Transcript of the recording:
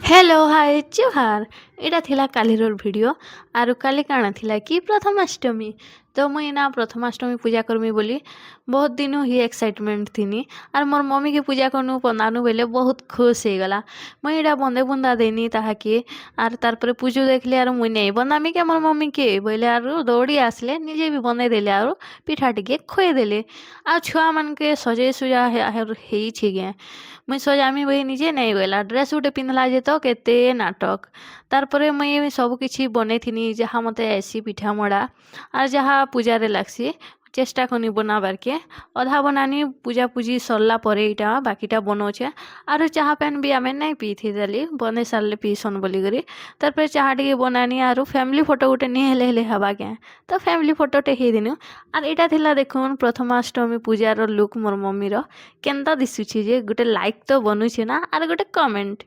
Hello hi जोहार। एटा थिला कालीर video. आरु काली काଣା थिला कि प्रथमाष्टमी। तो मुई ना प्रथमाष्टमी पूजा करमी बोली बहुत दिन ही एक्साइटमेंट थिनी। आर मोर मम्मी के पूजा करनु बनानु बेले बहुत खुश हो गला। मुई एटा बंदे बुंदा देनी ताहाके। आर तार पर पूजो देखले आर मुई नहीं बनामी के मोर मम्मी के बोले आरु दौड़ी आसले निजे भी बनै देले आरु पिठा टिके खोए देले। आ छुआ मन के सजे सुजा हेई छि गे। मुई सजामी बही निजे नहीं गला ड्रेस गुटे पिंधला जे तो केते नाटक। तार परे मुई सब किछि बनेथिनी जहा मते ऐसी पिठा मड़ा आर जहा पूजा रे लागसी चेष्टा कनी बनाबार के। अधा बनानी पूजा पूजी सरला परे इटा बाकीटा बनौछे। आरु चाहा पैन भी आमे नहीं पीथी देली बने सारले पीसन बोली करी। तार पर चाहा टिके बनानी आरु फैमिली फोटो गुटे नहीं हेले हेले हवा के तो फैमिली फोटो टे ही दिनु। आर एटा थिला देखुन प्रथमाष्टमी पूजार लुक मोर मम्मी रो केनता दिसुछि जे गुटे लाइक तो बनुछि ना आर गुटे कमेंट।